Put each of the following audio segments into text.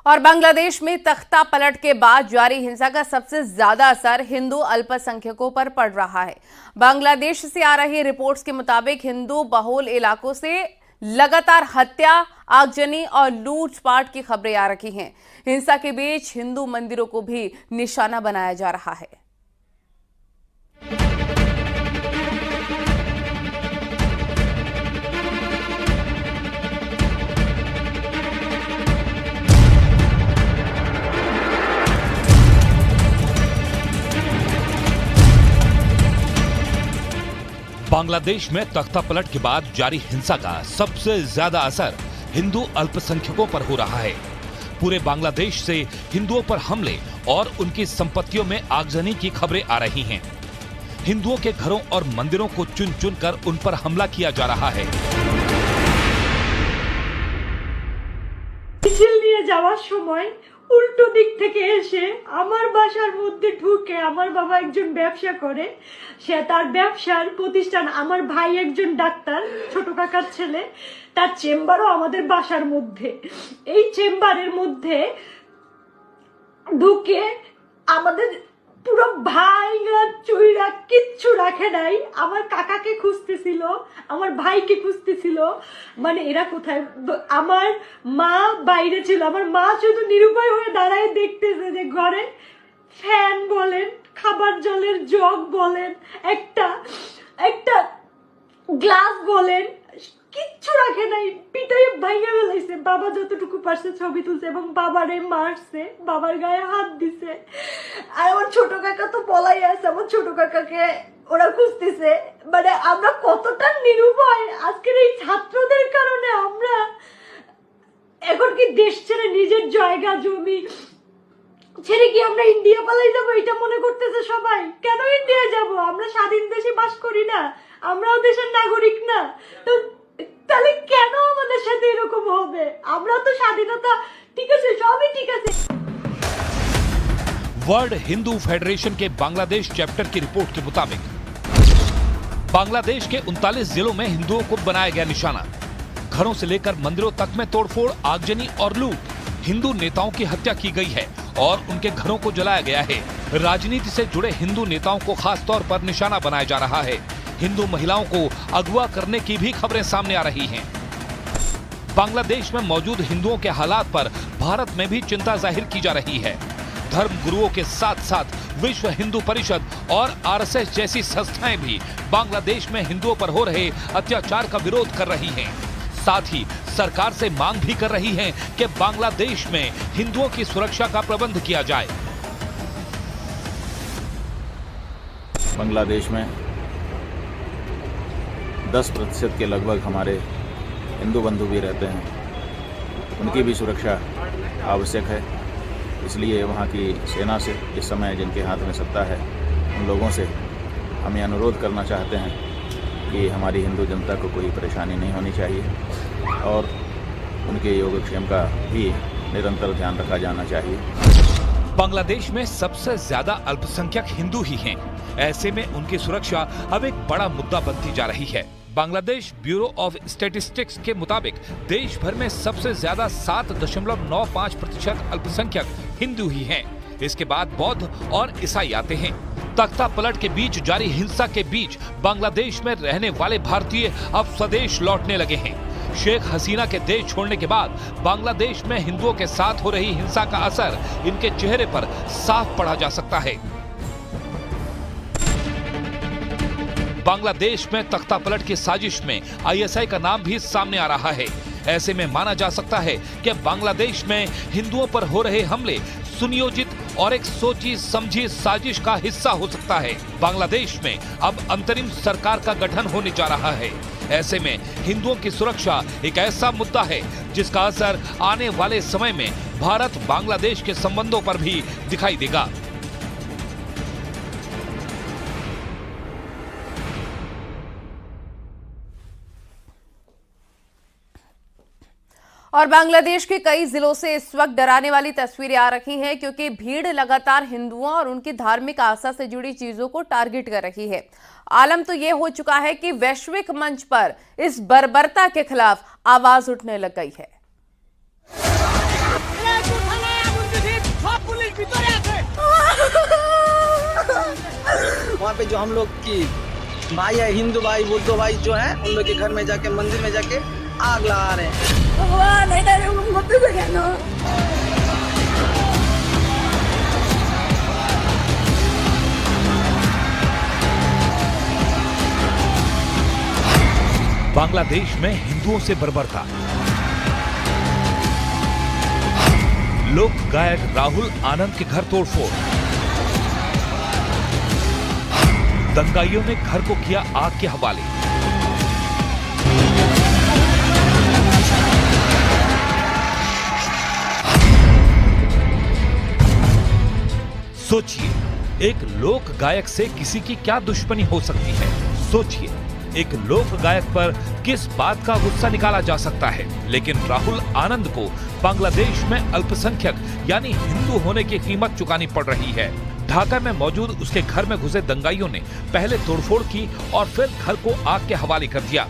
और बांग्लादेश में तख्ता पलट के बाद जारी हिंसा का सबसे ज्यादा असर हिंदू अल्पसंख्यकों पर पड़ रहा है। बांग्लादेश से आ रही रिपोर्ट्स के मुताबिक हिंदू बहुल इलाकों से लगातार हत्या, आगजनी और लूटपाट की खबरें आ रही हैं। हिंसा के बीच हिंदू मंदिरों को भी निशाना बनाया जा रहा है। बांग्लादेश में तख्ता पलट के बाद जारी हिंसा का सबसे ज्यादा असर हिंदू अल्पसंख्यकों पर हो रहा है। पूरे बांग्लादेश से हिंदुओं पर हमले और उनकी संपत्तियों में आगजनी की खबरें आ रही हैं। हिंदुओं के घरों और मंदिरों को चुन चुन कर उन पर हमला किया जा रहा है। যাওয়ার সময় উল্টো দিক থেকে এসে আমার বাসার মধ্যে ঢুকে, আমার বাবা একজন ব্যবসা করে, সে তার ব্যবসার প্রতিষ্ঠান, আমার ভাই একজন ডাক্তার, ছোট কাকার ছেলে, তার চেম্বারও আমাদের বাসার মধ্যে। এই চেম্বারের মধ্যে ঢুকে আমাদের পুরো ভাইরা চুইরা কিচ্ছু রাখে নাই। আমার কাকাকে খুঁজতেছিল, আমার ভাইকে খুঁজতেছিল, মানে এরা কোথায়। আমার মা বাইরে ছিল, আমার মা শুধু নিরুপায় হয়ে দাঁড়ায় দেখতেছে যে ঘরে ফ্যান বলেন, খাবার জলের জগ বলেন, একটা গ্লাস বলেন, কিচ্ছু রাখে নাই, পিটাই ভাইয়া ফেলাইছে। বাবা যতটুকু পারছে ছবি তুলছে এবং বাবারে মারছে, বাবার গায়ে হাত দিছে। আর আমার ছোট কাকা তো পলাই আছে, আমার ছোট কাকাকে ওরা খুঁজতেছে। মানে আমরা কতটা নিরুপায় আজকের এই ছাত্রদের কারণে। আমরা এখন কি দেশ ছেড়ে নিজের জায়গা জমি ছেড়ে কি আমরা ইন্ডিয়া পালাই যাবো, এটা মনে করতেছে সবাই। কেন ইন্ডিয়া যাব? আমরা স্বাধীন দেশে বাস করি না? আমরাও দেশের নাগরিক না? তো তাহলে কেন আমাদের সাথে এরকম হবে? আমরা তো স্বাধীনতা, ঠিক আছে, সবই ঠিক আছে। वर्ल्ड हिंदू फेडरेशन के बांग्लादेश चैप्टर की रिपोर्ट के मुताबिक बांग्लादेश के 39 जिलों में हिंदुओं को बनाया गया निशाना। घरों से लेकर मंदिरों तक में तोड़फोड़, आगजनी और लूट। हिंदू नेताओं की हत्या की गई है और उनके घरों को जलाया गया है। राजनीति से जुड़े हिंदू नेताओं को खास तौर पर निशाना बनाया जा रहा है। हिंदू महिलाओं को अगवा करने की भी खबरें सामने आ रही हैं। बांग्लादेश में मौजूद हिंदुओं के हालात पर भारत में भी चिंता जाहिर की जा रही है। धर्म गुरुओं के साथ साथ विश्व हिंदू परिषद और आरएसएस जैसी संस्थाएं भी बांग्लादेश में हिंदुओं पर हो रहे अत्याचार का विरोध कर रही हैं। साथ ही सरकार से मांग भी कर रही हैं कि बांग्लादेश में हिंदुओं की सुरक्षा का प्रबंध किया जाए। बांग्लादेश में 10% के लगभग हमारे हिंदू बंधु भी रहते हैं। उनकी भी सुरक्षा आवश्यक है। इसलिए वहाँ की सेना से, इस समय जिनके हाथ में सत्ता है, उन लोगों से हम ये अनुरोध करना चाहते हैं कि हमारी हिंदू जनता को कोई परेशानी नहीं होनी चाहिए और उनके योगक्षेम का भी निरंतर ध्यान रखा जाना चाहिए। बांग्लादेश में सबसे ज्यादा अल्पसंख्यक हिंदू ही हैं। ऐसे में उनकी सुरक्षा अब एक बड़ा मुद्दा बनती जा रही है। बांग्लादेश ब्यूरो ऑफ स्टैटिस्टिक्स के मुताबिक देश भर में सबसे ज्यादा 7.95% अल्पसंख्यक हिंदू ही हैं। इसके बाद बौद्ध और ईसाई आते हैं। तख्ता पलट के बीच जारी हिंसा के बीच बांग्लादेश में रहने वाले भारतीय अब स्वदेश लौटने लगे हैं। शेख हसीना के देश छोड़ने के बाद बांग्लादेश में हिंदुओं के साथ हो रही हिंसा का असर इनके चेहरे पर साफ पड़ा जा सकता है। बांग्लादेश में तख्ता पलट की साजिश में आईएसआई का नाम भी सामने आ रहा है। ऐसे में माना जा सकता है कि बांग्लादेश में हिंदुओं पर हो रहे हमले सुनियोजित और एक सोची समझी साजिश का हिस्सा हो सकता है। बांग्लादेश में अब अंतरिम सरकार का गठन होने जा रहा है। ऐसे में हिंदुओं की सुरक्षा एक ऐसा मुद्दा है जिसका असर आने वाले समय में भारत बांग्लादेश के संबंधों पर भी दिखाई देगा। और बांग्लादेश के कई जिलों से इस वक्त डराने वाली तस्वीरें आ रही हैं क्योंकि भीड़ लगातार हिंदुओं और उनकी धार्मिक आस्था से जुड़ी चीजों को टारगेट कर रही है। आलम तो यह हो चुका है कि वैश्विक मंच पर इस बर्बरता के खिलाफ आवाज उठने लग गई है। वहाँ पे जो हम लोग की भाई है, हिंदू भाई बुद्ध भाई जो है, उन लोग के घर में जाके मंदिर में जाके आग लगा रहे हैं। बांग्लादेश में हिंदुओं से बर्बरता। लोक गायक राहुल आनंद के घर तोड़फोड़। दंगाइयों ने घर को किया आग के हवाले। सोचिए, एक लोक गायक से किसी की क्या दुश्मनी हो सकती है। सोचिए, एक लोक गायक पर किस बात का गुस्सा निकाला जा सकता है। लेकिन राहुल आनंद को बांग्लादेश में अल्पसंख्यक यानी हिंदू होने की कीमत चुकानी पड़ रही है। ढाका में मौजूद उसके घर में घुसे दंगाइयों ने पहले तोड़फोड़ की और फिर घर को आग के हवाले कर दिया।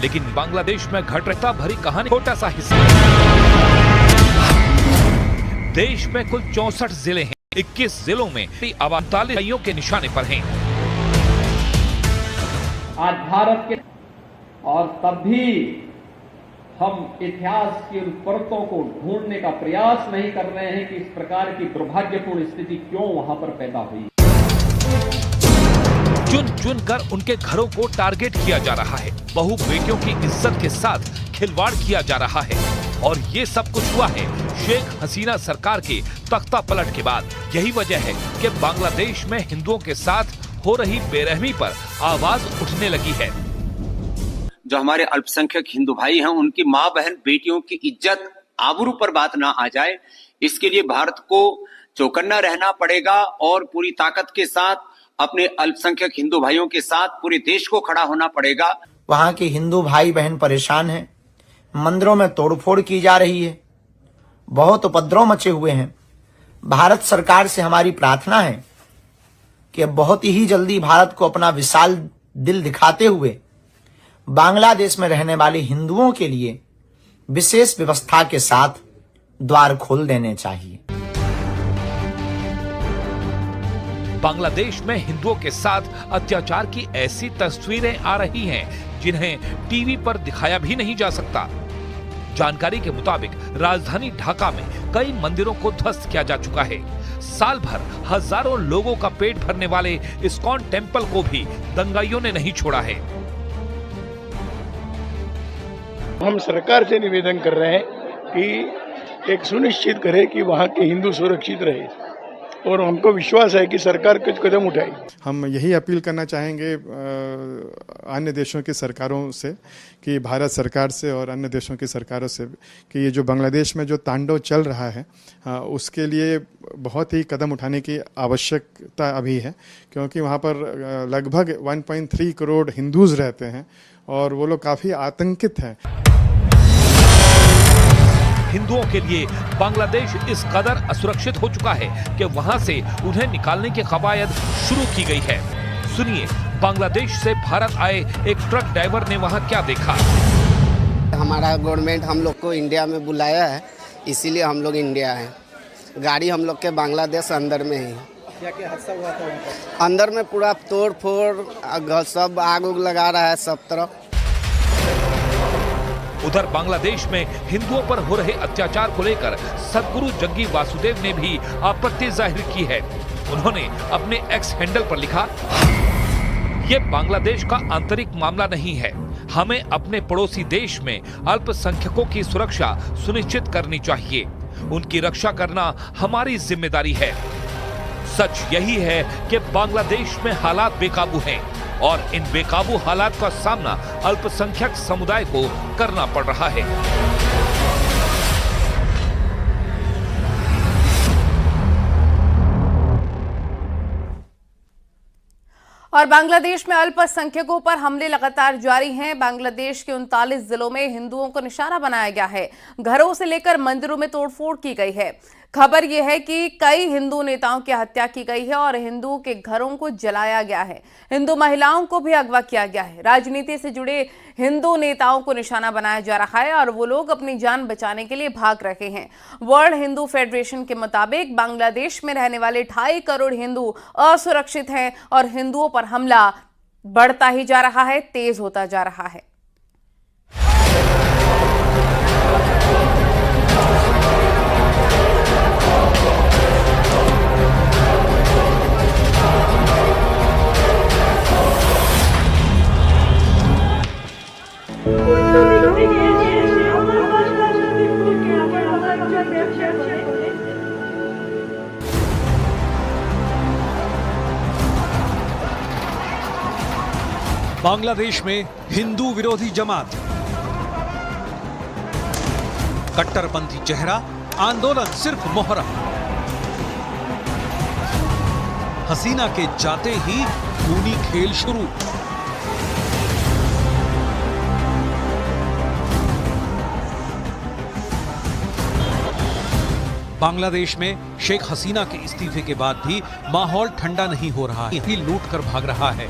लेकिन बांग्लादेश में घट रही भरी कहानी छोटा सा हिस्सा। देश में कुल 64 जिले हैं। 21 जिलों में 48 के निशाने पर हैं। आज भारत के और तब भी हम इतिहास की उन परतों को ढूंढने का प्रयास नहीं कर रहे हैं कि इस प्रकार की दुर्भाग्यपूर्ण स्थिति क्यों वहां पर पैदा हुई। चुन चुन कर उनके घरों को टारगेट किया जा रहा है। बहू बेटियों की इज्जत के साथ खिलवाड़ किया जा रहा है। और ये सब कुछ हुआ है शेख हसीना सरकार के तख्ता पलट के बाद। यही वजह है कि बांग्लादेश में हिंदुओं के साथ हो रही बेरहमी पर आवाज उठने लगी है। जो हमारे अल्पसंख्यक हिंदू भाई हैं, उनकी माँ बहन बेटियों की इज्जत आबरू पर बात ना आ जाए, इसके लिए भारत को चौकन्ना रहना पड़ेगा और पूरी ताकत के साथ अपने अल्पसंख्यक हिंदू भाइयों के साथ पूरे देश को खड़ा होना पड़ेगा। वहां के हिंदू भाई बहन परेशान हैं, मंदिरों में तोड़फोड़ की जा रही है, बहुत उपद्रव मचे हुए हैं। भारत सरकार से हमारी प्रार्थना है कि बहुत ही जल्दी भारत को अपना विशाल दिल दिखाते हुए बांग्लादेश में रहने वाले हिंदुओं के लिए विशेष व्यवस्था के साथ द्वार खोल देने चाहिए। बांग्लादेश में हिंदुओं के साथ अत्याचार की ऐसी तस्वीरें आ रही हैं जिन्हें टीवी पर दिखाया भी नहीं जा सकता। जानकारी के मुताबिक राजधानी ढाका में कई मंदिरों को ध्वस्त किया जा चुका है। साल भर हजारों लोगों का पेट भरने वाले इस्कॉन टेम्पल को भी दंगाइयों ने नहीं छोड़ा है। हम सरकार से निवेदन कर रहे हैं कि एक सुनिश्चित करे कि वहाँ के हिंदू सुरक्षित रहे, और हमको विश्वास है कि सरकार कुछ कदम उठाएगी। हम यही अपील करना चाहेंगे अन्य देशों की सरकारों से, कि भारत सरकार से और अन्य देशों की सरकारों से, कि ये जो बांग्लादेश में जो तांडव चल रहा है उसके लिए बहुत ही कदम उठाने की आवश्यकता अभी है, क्योंकि वहाँ पर लगभग 1.3 करोड़ हिंदूज रहते हैं और वो लोग काफ़ी आतंकित हैं। हिंदुओं के लिए बांग्लादेश इस कदर असुरक्षित हो चुका है कि वहां से उन्हें निकालने की कवायद शुरू की गई है। सुनिए, बांग्लादेश से भारत आए एक ट्रक ड्राइवर ने वहां क्या देखा। हमारा गवर्नमेंट हम लोग को इंडिया में बुलाया है, इसीलिए हम लोग इंडिया हैं। गाड़ी हम लोग के बांग्लादेश अंदर में ही। क्या क्या हादसा हुआ था? अंदर में पूरा तोड़ फोड़, सब आग उग लगा रहा है सब तरफ। उधर बांग्लादेश में हिंदुओं पर हो रहे अत्याचार को लेकर सदगुरु जग्गी वासुदेव ने भी आपत्ति जाहिर की है। उन्होंने अपने एक्स हैंडल पर लिखा, ये बांग्लादेश का आंतरिक मामला नहीं है, हमें अपने पड़ोसी देश में अल्पसंख्यकों की सुरक्षा सुनिश्चित करनी चाहिए, उनकी रक्षा करना हमारी जिम्मेदारी है। सच यही है कि बांग्लादेश में हालात बेकाबू हैं और इन बेकाबू हालात का सामना अल्पसंख्यक समुदाय को करना पड़ रहा है। और बांग्लादेश में अल्पसंख्यकों पर हमले लगातार जारी हैं। बांग्लादेश के 39 जिलों में हिंदुओं को निशाना बनाया गया है। घरों से लेकर मंदिरों में तोड़फोड़ की गई है। खबर यह है कि कई हिंदू नेताओं की हत्या की गई है और हिंदुओं के घरों को जलाया गया है। हिंदू महिलाओं को भी अगवा किया गया है। राजनीति से जुड़े हिंदू नेताओं को निशाना बनाया जा रहा है और वो लोग अपनी जान बचाने के लिए भाग रहे हैं। वर्ल्ड हिंदू फेडरेशन के मुताबिक बांग्लादेश में रहने वाले 2.5 करोड़ हिंदू असुरक्षित हैं और हिंदुओं पर हमला बढ़ता ही जा रहा है, तेज होता जा रहा है। बांग्लादेश में हिंदू विरोधी जमात, कट्टरपंथी चेहरा, आंदोलन सिर्फ मोहरा। हसीना के जाते ही खूनी खेल शुरू। बांग्लादेश में शेख हसीना के इस्तीफे के बाद भी माहौल ठंडा नहीं हो रहा है। यही लूट कर भाग रहा है।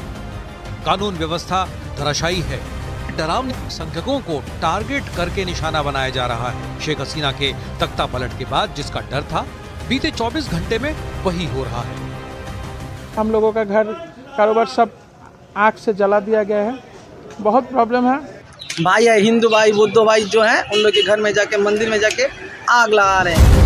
कानून व्यवस्था धराशायी है। डरावने संख्यकों को टारगेट करके निशाना बनाया जा रहा है। शेख हसीना के तख्ता पलट के बाद जिसका डर था, बीते 24 घंटे में वही हो रहा है। हम लोगों का घर कारोबार सब आग से जला दिया गया है। बहुत प्रॉब्लम है। भाई है हिंदू भाई बुद्ध भाई जो है उन लोग के घर में जाके मंदिर में जाके आग लगा रहे हैं।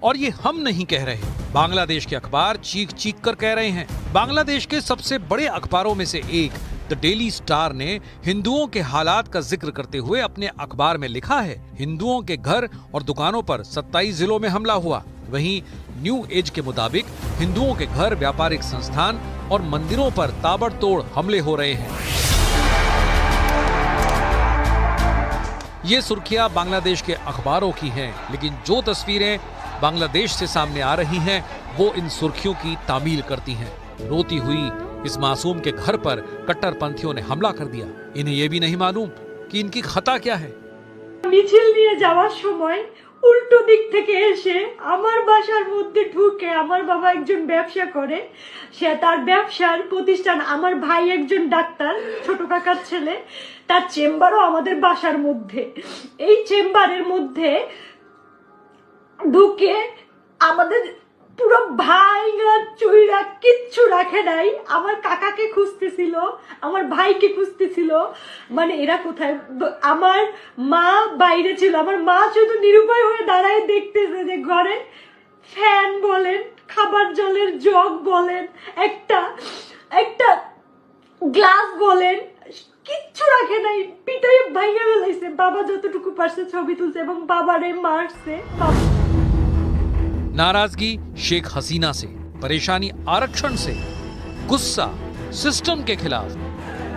और ये हम नहीं कह रहे, बांग्लादेश के अखबार चीख चीख कर कह रहे हैं। बांग्लादेश के सबसे बड़े अखबारों में से एक द डेली स्टार ने हिंदुओं के हालात का जिक्र करते हुए अपने अखबार में लिखा है, हिंदुओं के घर और दुकानों पर 27 जिलों में हमला हुआ। वहीं न्यू एज के मुताबिक हिंदुओं के घर, व्यापारिक संस्थान और मंदिरों पर ताबड़तोड़ हमले हो रहे हैं। ये सुर्खियां बांग्लादेश के अखबारों की हैं, लेकिन जो तस्वीरें बांग्लादेश से सामने आ रही हैं, वो इन सुर्खियों की तामील करती हैं। रोती हुई इस मासूम के घर पर कट्टरपंथियों ने हमला कर दिया। इन्हें ये भी नहीं मालूम कि इनकी खता क्या है। মিছিল নিয়ে যাওয়ার সময় উল্টো দিক থেকে এসে আমার বাসার মধ্যে ঢুকে, আমার বাবা একজন ব্যবসা করে, সে তার ব্যবসার প্রতিষ্ঠান, আমার ভাই একজন ডাক্তার, ছোট কাকার ছেলে, তার চেম্বারও আমাদের বাসার মধ্যে। এই চেম্বারের মধ্যে ঢুকে আমাদের পুরো ভাইরা চুইরা কিচ্ছু রাখে নাই। আমার কাকাকে খুঁজতেছিল, আমার ভাইকে খুঁজতেছিল, মানে এরা কোথায়। আমার মা বাইরে ছিল, আমার মা শুধু নিরুপায় হয়ে দাঁড়ায় দেখতেছে যে ঘরে ফ্যান বলেন, খাবার জলের জগ বলেন, একটা গ্লাস বলেন, কিচ্ছু রাখে নাই। পিটাই ভাইয়া ফেলাইছে। বাবা যতটুকু পারছে ছবি তুলছে এবং বাবারে মারছে। नाराजगी शेख हसीना से, परेशानी आरक्षण से, गुस्सा सिस्टम के खिलाफ,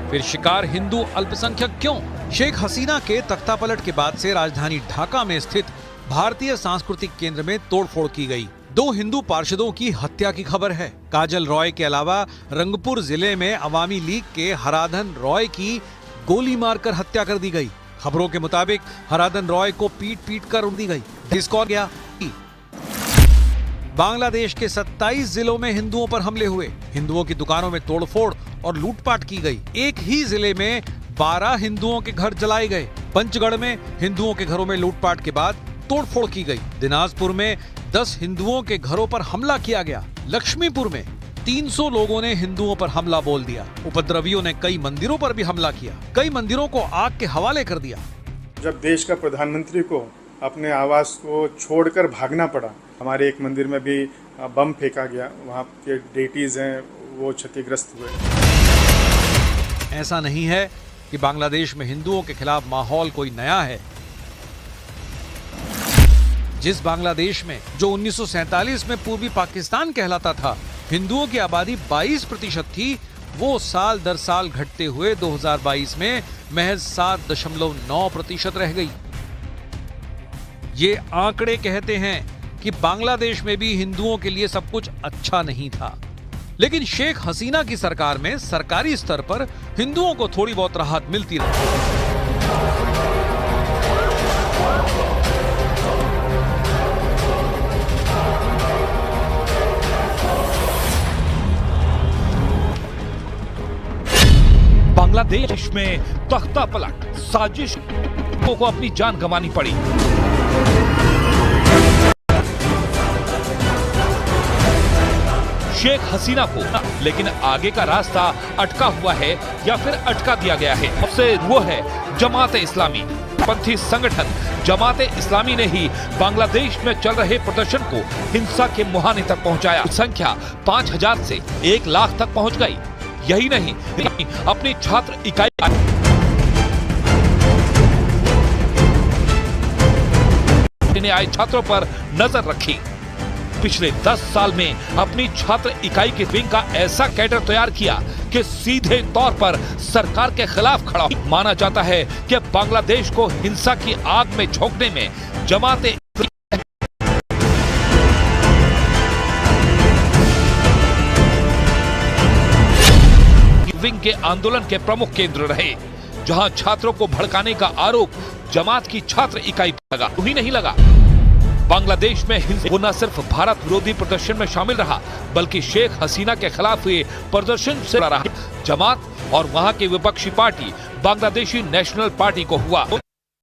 फिर शिकार हिंदू अल्पसंख्यक क्यों? शेख हसीना के तख्तापलट के बाद से राजधानी ढाका में स्थित भारतीय सांस्कृतिक केंद्र में तोड़फोड़ की गई। 2 हिंदू पार्षदों की हत्या की खबर है। काजल रॉय के अलावा रंगपुर जिले में अवामी लीग के हराधन रॉय की गोली मारकर हत्या कर दी गई। खबरों के मुताबिक हराधन रॉय को पीट पीट कर उड़ दी गई। डिस्कॉर गया। बांग्लादेश के 27 जिलों में हिंदुओं पर हमले हुए। हिंदुओं की दुकानों में तोड़फोड़ और लूटपाट की गई। एक ही जिले में 12 हिंदुओं के घर जलाए गए। पंचगढ़ में हिंदुओं के घरों में लूटपाट के बाद तोड़फोड़ की गई। दिनाजपुर में 10 हिंदुओं के घरों पर हमला किया गया। लक्ष्मीपुर में 300 लोगों ने हिंदुओं पर हमला बोल दिया। उपद्रवियों ने कई मंदिरों पर भी हमला किया, कई मंदिरों को आग के हवाले कर दिया। जब देश का प्रधानमंत्री को अपने आवास को छोड़कर भागना पड़ा, हमारे एक मंदिर में भी बम फेंका गया, वहाँ के डेटीज हैं वो क्षतिग्रस्त हुए। ऐसा नहीं है कि बांग्लादेश में हिंदुओं के खिलाफ माहौल कोई नया है। जिस बांग्लादेश में जो 1947 में पूर्वी पाकिस्तान कहलाता था, हिंदुओं की आबादी 22% थी, वो साल दर साल घटते हुए 2022 में महज 7.9% रह गई। ये आंकड़े कहते हैं कि बांग्लादेश में भी हिंदुओं के लिए सब कुछ अच्छा नहीं था, लेकिन शेख हसीना की सरकार में सरकारी स्तर पर हिंदुओं को थोड़ी बहुत राहत मिलती रही। बांग्लादेश में तख्ता पलट साजिश को अपनी जान गंवानी पड़ी। शेख हसीना को, लेकिन आगे का रास्ता अटका हुआ है या फिर अटका दिया गया है। सबसे वो है जमात-ए इस्लामी। पंथी संगठन जमात-ए इस्लामी ने ही बांग्लादेश में चल रहे प्रदर्शन को हिंसा के मुहाने तक पहुंचाया। संख्या 5000 से 1 लाख तक पहुंच गई। यही नहीं, अपनी छात्र इकाई ने आए छात्रों पर नजर रखी। पिछले 10 साल में अपनी छात्र इकाई के विंग का ऐसा कैडर तैयार किया कि सीधे तौर पर सरकार के खिलाफ खड़ा। माना जाता है कि बांग्लादेश को हिंसा की आग में झोंकने में जमात-ए विंग के आंदोलन के प्रमुख केंद्र रहे, जहां छात्रों को भड़काने का आरोप जमात की छात्र इकाई पर लगा। उन्हीं नहीं लगा, बांग्लादेश में हिंसा वो न सिर्फ भारत विरोधी प्रदर्शन में शामिल रहा, बल्कि शेख हसीना के खिलाफ हुए प्रदर्शन से रहा। जमात और वहां की विपक्षी पार्टी बांग्लादेशी नेशनल पार्टी को हुआ।